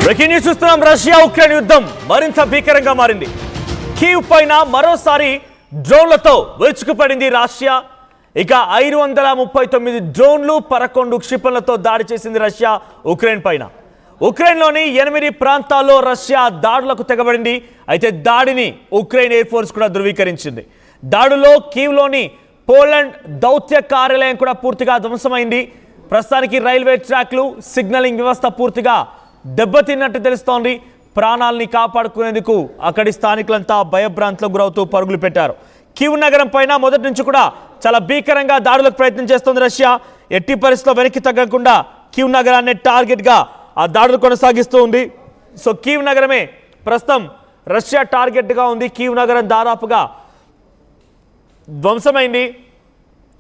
Breaking news చూస్తున్నాం. Russia Ukraine యుద్ధం మరింత భీకరంగా మారింది. కీవ్ పైన మరోసారి డ్రోన్లతో విరుచుకుపడింది రష్యా. ఇక 539 డ్రోన్లు 11 క్షిపణులతో దాడి చేసింది రష్యా ఉక్రెయిన్ పైన. ఉక్రెయిన్లోని 8 ప్రాంతాల్లో రష్యా దాడులకు తెగబడింది. అయితే దాడిని ఉక్రెయిన్ ఎయిర్ ఫోర్స్ కూడా ధృవీకరించింది. దాడులో కీవ్లోని పోలాండ్ దౌత్య కార్యాలయం కూడా పూర్తిగా ధ్వంసమైంది. ప్రస్తుతానికి రైల్వే ట్రాక్లు, సిగ్నలింగ్ వ్యవస్థ పూర్తిగా దెబ్బతిన్నట్టు తెలుస్తోంది. ప్రాణాలని కాపాడుకునేందుకు అక్కడి స్థానికులంతా భయభ్రాంతులకు గురవుతూ పరుగులు పెట్టారు. కీవ్ నగరం పైన మొదటి నుంచి కూడా చాలా భీకరంగా దాడులకు ప్రయత్నం చేస్తోంది రష్యా. ఎట్టి పరిస్థితుల్లో వెనక్కి తగ్గకుండా కీవ్ నగరాన్ని టార్గెట్గా ఆ దాడులు కొనసాగిస్తూ ఉంది. సో కీవ్ నగరమే ప్రస్తుతం రష్యా టార్గెట్గా ఉంది. కీవ్ నగరం దాదాపుగా ధ్వంసమైంది.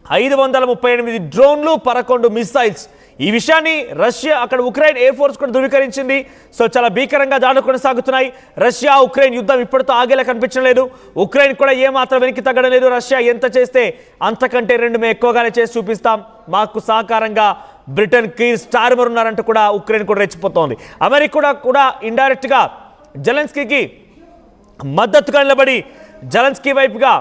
538 డ్రోన్లు, 11 మిసైల్స్. ఈ విషయాన్ని రష్యా అక్కడ ఉక్రెయిన్ ఎయిర్ ఫోర్స్ కూడా ధృవీకరించింది. సో చాలా భీకరంగా దాడులు కొనసాగుతున్నాయి. రష్యా ఉక్రెయిన్ యుద్ధం ఇప్పటితో ఆగేలా కనిపించడం లేదు. ఉక్రెయిన్ కూడా ఏమాత్రం వెనక్కి తగ్గడం లేదు. రష్యా ఎంత చేస్తే అంతకంటే 2 ఎక్కువగానే చేసి చూపిస్తాం, మాకు సహకారంగా బ్రిటన్ కీర్ స్టార్మర్ ఉన్నారంటూ కూడా ఉక్రెయిన్ కూడా రెచ్చిపోతోంది. అమెరికా కూడా ఇండైరెక్ట్గా జెలెన్స్కీకి మద్దతుగా నిలబడి జెలెన్స్కీ వైపుగా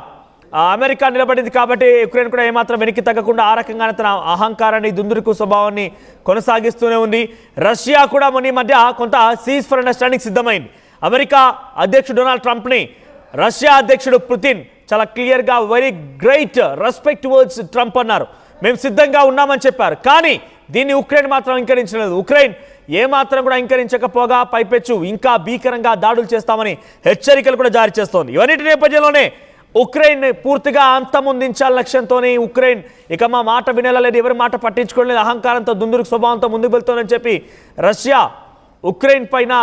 అమెరికా నిలబడింది. కాబట్టి ఉక్రెయిన్ కూడా ఏమాత్రం వెనక్కి తగ్గకుండా ఆ రకంగానే తన అహంకారాన్ని, దుందుడుకు స్వభావాన్ని కొనసాగిస్తూనే ఉంది. రష్యా కూడా ఈ మధ్య కొంత సీజ్ ఫర్ అండర్స్టాండింగ్ సిద్ధమైంది. అమెరికా అధ్యక్షుడు డొనాల్డ్ ట్రంప్ని రష్యా అధ్యక్షుడు పుతిన్ చాలా క్లియర్గా very great respect towards Trump అన్నారు. మేము సిద్ధంగా ఉన్నామని చెప్పారు. కానీ దీన్ని ఉక్రెయిన్ మాత్రం అంగీకరించలేదు. ఉక్రెయిన్ ఏమాత్రం కూడా అంగీకరించకపోగా పైపెచ్చు ఇంకా భీకరంగా దాడులు చేస్తామని హెచ్చరికలు కూడా జారీ చేస్తోంది. ఇవన్నిటి నేపథ్యంలోనే ఉక్రెయిన్ పూర్తిగా అంతమొందించాల లక్ష్యంతోనే ఉక్రెయిన్ ఇక మా మాట వినేలేదు, ఎవరి మాట పట్టించుకోలేదు, అహంకారంతో, దుందుడుకు స్వభావంతో ముందుకు వెళ్తోందని చెప్పి రష్యా ఉక్రెయిన్ పైన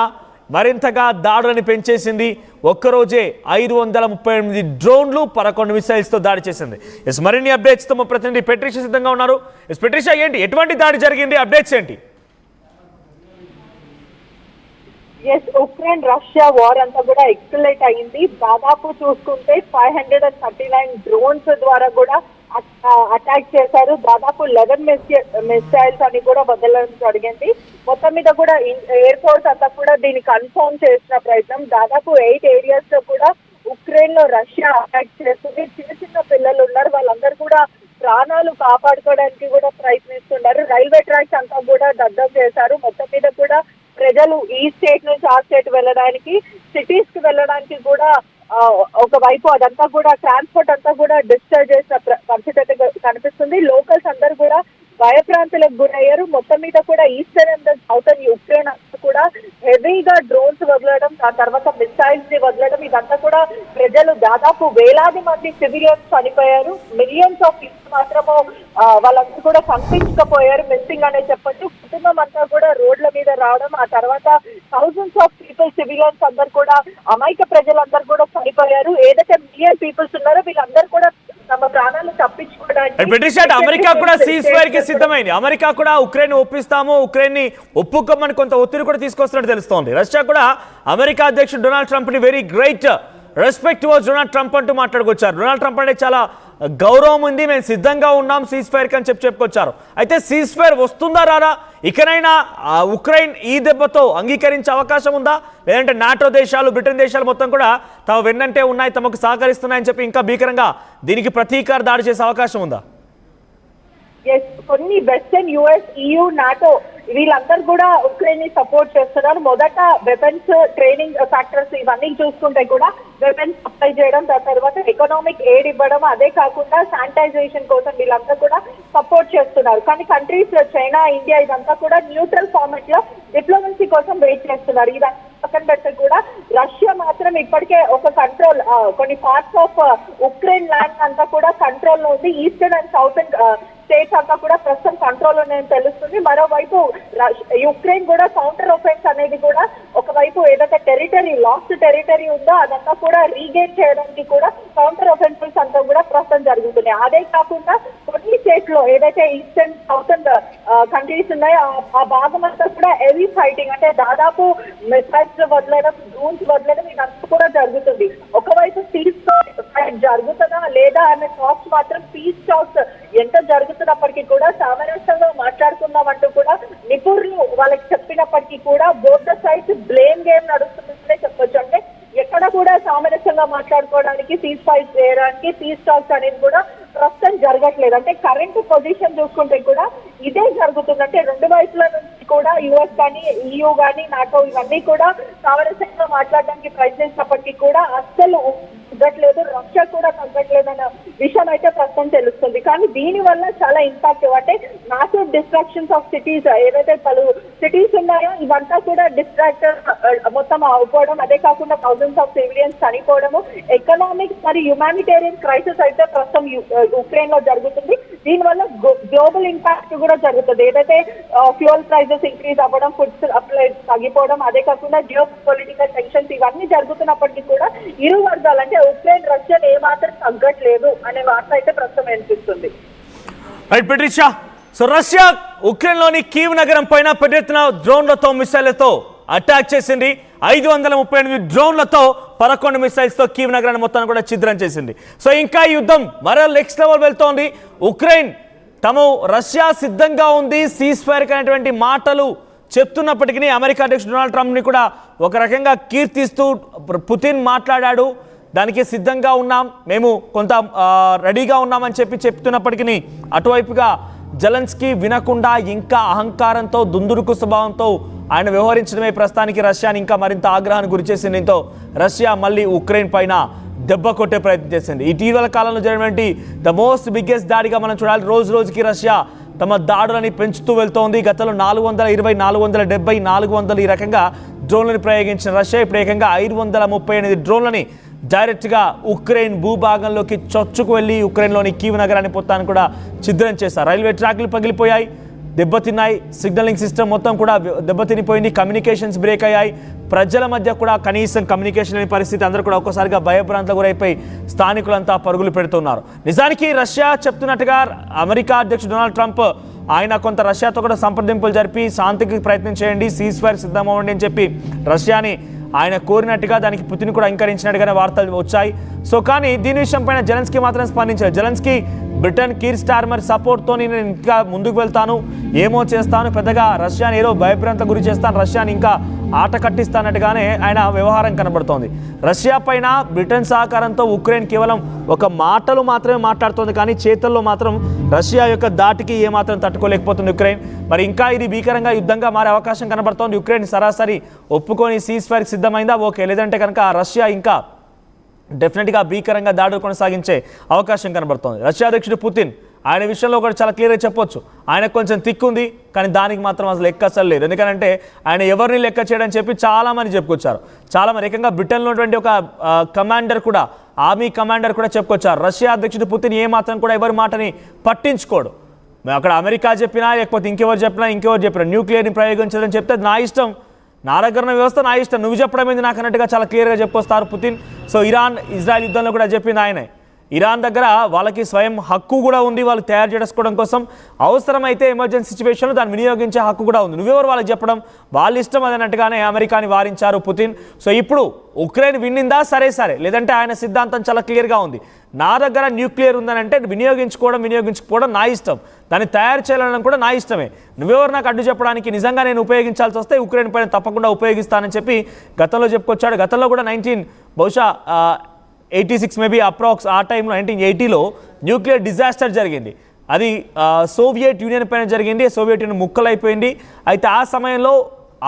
మరింతగా దాడులను పెంచేసింది. ఒక్కరోజే 538 డ్రోన్లు, 11 మిసైల్స్తో దాడి చేసింది. మరిన్ని అప్డేట్స్తో మా ప్రతినిధి పెట్రిషా సిద్ధంగా ఉన్నారు. పెట్రిషా, ఏంటి, ఎటువంటి దాడి జరిగింది, అప్డేట్స్ ఏంటి? ఉక్రెయిన్ రష్యా వార్ అంతా కూడా ఎక్స్కలేట్ అయింది. దాదాపు చూసుకుంటే 539 డ్రోన్స్ ద్వారా కూడా అటాక్ చేశారు. దాదాపు 11 మిసైల్స్ అని కూడా వదలడం జరిగింది. మొత్తం మీద కూడా ఎయిర్ ఫోర్స్ అంతా కూడా దీన్ని కన్ఫర్మ్ చేసిన ప్రయత్నం. దాదాపు 8 ఏరియాస్ లో కూడా ఉక్రెయిన్ లో రష్యా అటాక్ చేస్తుంది. చిన్న చిన్న పిల్లలు ఉన్నారు, వాళ్ళందరూ కూడా ప్రాణాలు కాపాడుకోవడానికి కూడా ప్రయత్నిస్తున్నారు. రైల్వే ట్రాక్స్ అంతా కూడా దగ్ధం చేశారు. మొత్తం మీద కూడా ప్రజలు ఈ స్టేట్ నుంచి ఆ స్టేట్ వెళ్ళడానికి, సిటీస్ కి వెళ్ళడానికి కూడా ఒకవైపు అదంతా కూడా ట్రాన్స్పోర్ట్ అంతా కూడా డిస్టర్బ్ చేసిన పరిస్థితి కనిపిస్తుంది. లోకల్స్ అందరూ కూడా భయప్రాంతులకు గురయ్యారు. మొత్తం మీద కూడా ఈస్టర్న్ అండ్ సౌతర్న్ యుక్రెయిన్ అంతా కూడా హెవీగా డ్రోన్స్ వదలడం, ఆ తర్వాత మిసైల్స్ ని వదలడం, ఇదంతా కూడా ప్రజలు దాదాపు వేలాది మంది సివిలియన్స్ చనిపోయారు. మిలియన్స్ ఆఫ్ పీపుల్ మాత్రము వాళ్ళంతా కూడా కనిపించకపోయారు, మిస్సింగ్ అనే చెప్పచ్చు. కుటుంబం అంతా కూడా రోడ్ల మీద రావడం, ఆ తర్వాత థౌజండ్స్ ఆఫ్ పీపుల్ సివిలియన్స్ అందరు కూడా, అమాయక ప్రజలందరూ కూడా చనిపోయారు. ఏదైతే మిలియన్ పీపుల్స్ ఉన్నారో వీళ్ళందరూ కూడా తమ ప్రాణాలు తప్పించుకోవడానికి అమెరికా కూడా సీజ్ ఫైర్ కి సిద్ధమైంది. అమెరికా కూడా ఉక్రెయిన్ ఒప్పిస్తాము, ఉక్రెయిన్ ని ఒప్పుకోమని కొంత ఒత్తిడి కూడా తీసుకొస్తున్నట్టు తెలుస్తోంది. రష్యా కూడా అమెరికా అధ్యక్షుడు డొనాల్డ్ ట్రంప్ ని very great respect towards Donald Trump అంటూ మాట్లాడుకొచ్చారు. డొనాల్డ్ ట్రంప్ అంటే చాలా గౌరవం ఉంది, మేము సిద్ధంగా ఉన్నాం సీజ్ ఫైర్ కి అని చెప్పుకొచ్చారు. అయితే సీజ్ ఫైర్ వస్తుందా రారా? ఇకనైనా ఉక్రెయిన్ ఈ దెబ్బతో అంగీకరించే అవకాశం ఉందా? లేదంటే నాటో దేశాలు, బ్రిటన్ దేశాలు మొత్తం కూడా తమ వెన్నంటే ఉన్నాయి, తమకు సహకరిస్తున్నాయని చెప్పి ఇంకా భీకరంగా దీనికి ప్రతీకార దాడి చేసే అవకాశం ఉందా? కొన్ని వెస్టర్న్ యుఎస్, EU, నాటో వీళ్ళందరూ కూడా ఉక్రెయిన్ ని సపోర్ట్ చేస్తున్నారు. మొదట వెపన్స్, ట్రైనింగ్ ఫ్యాక్టర్స్ ఇవన్నీ చూసుకుంటే కూడా వెపన్స్ సప్లై చేయడం, దాని తర్వాత ఎకనామిక్ ఎయిడ్ ఇవ్వడం, అదే కాకుండా శానిటైజేషన్ కోసం వీళ్ళంతా కూడా సపోర్ట్ చేస్తున్నారు. కానీ కంట్రీస్ చైనా, ఇండియా ఇదంతా కూడా న్యూట్రల్ ఫార్మాట్ లో డిప్లొమసీ కోసం వెయిట్ చేస్తున్నారు. ఇదంతా పక్కన పెడితే కూడా రష్యా మాత్రం ఇప్పటికే ఒక కంట్రోల్, కొన్ని పార్ట్స్ ఆఫ్ ఉక్రెయిన్ ల్యాండ్ అంతా కూడా కంట్రోల్ లో ఉంది. ఈస్టర్న్ అండ్ సౌతర్న్ స్టేట్స్ అంతా కూడా ప్రస్తుతం కంట్రోల్ ఉన్నాయని తెలుస్తుంది. మరోవైపు యుక్రెయిన్ కూడా కౌంటర్ ఒఫెన్స్ అనేది కూడా ఒకవైపు ఏదైతే టెరిటరీ, లాస్ట్ టెరిటరీ ఉందో అదంతా కూడా రీగెయిన్ చేయడానికి కూడా కౌంటర్ ఒఫెన్సివ్స్ అంతా కూడా ప్రస్తుతం జరుగుతున్నాయి. అదే కాకుండా కొన్ని స్టేట్స్ లో ఏదైతే ఈస్టర్న్ సౌతర్న్ కంట్రీస్ ఉన్నాయో ఆ భాగం అంతా కూడా హెవీ ఫైటింగ్, అంటే దాదాపు మిసైల్స్ వదలడం, డ్రోన్స్ వదలడం ఇదంతా కూడా జరుగుతుంది. ఒకవైపు సీజ్ ఫైట్ జరుగుతుందా లేదా అనే టాక్స్ మాత్రం పీస్ టాక్స్ ఎంత జరుగుతున్నప్పటికీ కూడా సామరస్యంగా మాట్లాడుకుందామంటూ కూడా నిపుణులు వాళ్ళకి చెప్పినప్పటికీ కూడా both the sides blame game నడుస్తుందనే చెప్పొచ్చు. అంటే ఎక్కడ కూడా సామరస్యంగా మాట్లాడుకోవడానికి, సీజ్ ఫైర్ చేయడానికి, పీస్ టాక్స్ అనేది కూడా ప్రస్తుతం జరగట్లేదు. అంటే కరెంట్ పొజిషన్ చూసుకుంటే కూడా ఇదే జరుగుతుంది. అంటే రెండు వైపుల నుంచి కూడా యుఎస్ కానీ, EU కానీ, నాటో ఇవన్నీ కూడా సామరస్యంగా మాట్లాడడానికి ప్రయత్నించినప్పటికీ కూడా అస్సలు తగ్గట్లేదు, రష్యా కూడా తగ్గట్లేదు అన్న విషయం అయితే ప్రస్తుతం తెలుస్తుంది. కానీ దీని వల్ల చాలా ఇంపాక్ట్, అంటే మ్యాసివ్ డిస్ట్రాక్షన్స్ ఆఫ్ సిటీస్, ఏదైతే పలు సిటీస్ ఉన్నాయో ఇవంతా కూడా డిస్ట్రాక్ట్ మొత్తం అయిపోవడం, అదే కాకుండా థౌసండ్స్ ఆఫ్ సివిలియన్స్ చనిపోవడము, ఎకనామిక్స్ మరియు హ్యుమానిటేరియన్ క్రైసిస్ అయితే ప్రస్తుతం ఉక్రెయిన్ లో జరుగుతుంది. దీనివల్ల గ్లోబల్ ఇంపాక్ట్ కూడా జరుగుతుంది. ఏదైతే ఫ్యూయల్ ప్రైజెస్ ఇంక్రీజ్ అవ్వడం, ఫుడ్ సప్లై తగ్గిపోవడం, అదే కాకుండా జియో పొలిటికల్ టెన్షన్స్ ఇవన్నీ జరుగుతున్నప్పటికీ కూడా ఇరు వర్గాలు అంటే ఉక్రెయిన్ రష్యా ఏమాత్రం తగ్గట్లేదు అనే వార్త అయితే ప్రస్తుతం వినిపిస్తుంది. రైట్ పెట్రిషా, సో రష్యా ఉక్రెయిన్లోని కీవ్ నగరం పైన పెద్ద ఎత్తున డ్రోన్లతో, మిసైళ్లతో అటాక్ చేసింది. 538 డ్రోన్లతో 11 మిసైల్స్తో కీవ్ నగరాన్ని మొత్తాన్ని కూడా ఛిద్రం చేసింది. సో ఇంకా ఈ యుద్ధం మరో నెక్స్ట్ లెవెల్ వెళ్తోంది. ఉక్రెయిన్ రష్యా సిద్ధంగా ఉంది సీజ్ ఫైర్ అనేటువంటి మాటలు చెప్తున్నప్పటికీ అమెరికా అధ్యక్షుడు డొనాల్డ్ ట్రంప్ని కూడా ఒక రకంగా కీర్తిస్తూ పుతిన్ మాట్లాడాడు. దానికి సిద్ధంగా ఉన్నాం, మేము కొంత రెడీగా ఉన్నామని చెప్తున్నప్పటికీ అటువైపుగా జెలెన్స్కీ వినకుండా ఇంకా అహంకారంతో, దుందుడుకు స్వభావంతో ఆయన వ్యవహరించడమే ప్రస్తుతానికి రష్యాని ఇంకా మరింత ఆగ్రహానికి గురిచేసింది. దీంతో రష్యా మళ్ళీ ఉక్రెయిన్ పైన దెబ్బ కొట్టే ప్రయత్నం చేసింది. ఇటీవల కాలంలో జరిగినటువంటి ద మోస్ట్ బిగ్గెస్ట్ దాడిగా మనం చూడాలి. రోజు రోజుకి రష్యా తమ దాడులని పెంచుతూ వెళ్తోంది. గతంలో 420, 470, 400 ఈ రకంగా డ్రోన్లను ప్రయోగించిన రష్యా ఇప్పుడు ఏకంగా 538 డ్రోన్లని డైరెక్ట్గా ఉక్రెయిన్ భూభాగంలోకి చొచ్చుకు వెళ్ళి ఉక్రెయిన్లోని కీవ్ నగరాన్ని మొత్తాన్ని కూడా ఛిద్రం చేశారు. రైల్వే ట్రాక్లు పగిలిపోయాయి, దెబ్బతిన్నాయి, సిగ్నలింగ్ సిస్టమ్ మొత్తం కూడా దెబ్బతినిపోయింది, కమ్యూనికేషన్స్ బ్రేక్ అయ్యాయి, ప్రజల మధ్య కూడా కనీసం కమ్యూనికేషన్ లేని పరిస్థితి, అందరూ కూడా ఒక్కసారిగా భయభ్రాంతలకు గురైపోయి స్థానికులంతా పరుగులు పెడుతున్నారు. నిజానికి రష్యా చెప్తున్నట్టుగా అమెరికా అధ్యక్షుడు డొనాల్డ్ ట్రంప్ ఆయన కొంత రష్యాతో కూడా సంప్రదింపులు జరిపి శాంతికి ప్రయత్నం చేయండి, సీజ్ ఫైర్ సిద్ధమవ్వండి అని చెప్పి రష్యాని ఆయన కోరినట్టుగా దానికి పుతిన్ కూడా అంగీకరించినట్టుగానే వార్తలు వచ్చాయి. సో కానీ దీని విషయం పైన జెలెన్స్కీ మాత్రం స్పందించారు. జెలెన్స్కీ బ్రిటన్ కీర్ స్టార్మర్ సపోర్ట్తో నేను ఇంకా ముందుకు వెళ్తాను, ఏమో చేస్తాను, పెద్దగా రష్యాని ఏదో భయభ్రాంత గురి చేస్తాను, రష్యాని ఇంకా ఆట కట్టిస్తానట్టుగానే ఆయన వ్యవహారం కనబడుతోంది. రష్యా పైన బ్రిటన్ సహకారంతో ఉక్రెయిన్ కేవలం ఒక మాటలు మాత్రమే మాట్లాడుతోంది, కానీ చేతుల్లో మాత్రం రష్యా యొక్క దాటికి ఏమాత్రం తట్టుకోలేకపోతుంది ఉక్రెయిన్. మరి ఇంకా ఇది భీకరంగా యుద్ధంగా మారే అవకాశం కనబడుతోంది. ఉక్రెయిన్ సరాసరి ఒప్పుకొని సీజ్ ఫైర్కి సిద్ధమైందా? ఓకే, లేదంటే కనుక రష్యా ఇంకా డెఫినెట్గా భీకరంగా దాడులు కొనసాగించే అవకాశం కనబడుతోంది. రష్యా అధ్యక్షుడు పుతిన్ ఆయన విషయంలో కూడా చాలా క్లియర్గా చెప్పొచ్చు, ఆయనకు కొంచెం తిక్కుంది, కానీ దానికి మాత్రం అసలు లెక్క అసలు లేదు. ఎందుకంటే ఆయన ఎవరిని లెక్క చేయడని చెప్పి చాలామంది చెప్పుకొచ్చారు. చాలామంది ఏకంగా బ్రిటన్లో ఉన్నటువంటి ఒక కమాండర్ కూడా, ఆర్మీ కమాండర్ కూడా చెప్పుకొచ్చారు, రష్యా అధ్యక్షుడు పుతిన్ ఏమాత్రం కూడా ఎవరి మాటని పట్టించుకోడు. అక్కడ అమెరికా చెప్పినా లేకపోతే ఇంకెవరు చెప్పినా న్యూక్లియర్ని ప్రయోగించదని చెప్తే నా ఇష్టం, నా దగ్గర ఉన్న వ్యవస్థ నా ఇష్టం, నువ్వు చెప్పడం ఏంది నాకు అన్నట్టుగా చాలా క్లియర్గా చెప్పుకొస్తారు పుతిన్. సో ఇరాన్ ఇజ్రాయెల్ యుద్ధంలో కూడా చెప్పింది ఆయనే, ఇరాన్ దగ్గర వాళ్ళకి స్వయం హక్కు కూడా ఉంది, వాళ్ళు తయారు చేసుకోవడం కోసం, అవసరమైతే ఎమర్జెన్సీ సిచ్యువేషన్లో దాన్ని వినియోగించే హక్కు కూడా ఉంది, నువ్వెవరు వాళ్ళకి చెప్పడం, వాళ్ళ ఇష్టం అదన్నట్టుగానే అమెరికాని వారించారు పుతిన్. సో ఇప్పుడు ఉక్రెయిన్ విన్నిందా? సరే, లేదంటే ఆయన సిద్ధాంతం చాలా క్లియర్గా ఉంది, నా దగ్గర న్యూక్లియర్ ఉందని అంటే వినియోగించుకోవడం నా ఇష్టం, దాన్ని తయారు చేయాలని కూడా నా ఇష్టమే, నువ్వెవరు నాకు అడ్డు చెప్పడానికి, నిజంగా నేను ఉపయోగించాల్సి వస్తే ఉక్రెయిన్ పైన తప్పకుండా ఉపయోగిస్తానని చెప్పి గతంలో చెప్పుకొచ్చాడు. గతంలో కూడా బహుశా 86 మేబీ అప్రాక్స్ ఆ టైంలో 1980లో న్యూక్లియర్ డిజాస్టర్ జరిగింది. అది సోవియట్ యూనియన్ పైన జరిగింది, సోవియట్ యూనియన్ ముక్కలైపోయింది. అయితే ఆ సమయంలో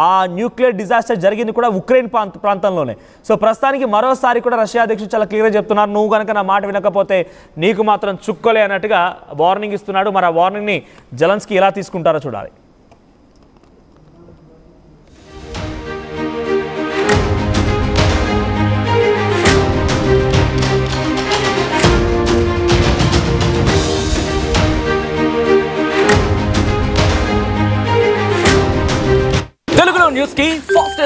ఆ న్యూక్లియర్ డిజాస్టర్ జరిగింది కూడా ఉక్రెయిన్ ప్రాంతంలోనే. సో ప్రస్తుతానికి మరోసారి కూడా రష్యా అధ్యక్షుడు చాలా క్లియర్గా చెప్తున్నారు, నువ్వు కనుక నా మాట వినకపోతే నీకు మాత్రం చుక్కలే అన్నట్టుగా వార్నింగ్ ఇస్తున్నాడు. మరి ఆ వార్నింగ్ని జెలెన్స్కీ ఎలా తీసుకుంటారో చూడాలి. తెలుగులో న్యూస్ కి ఫాస్టెస్ట్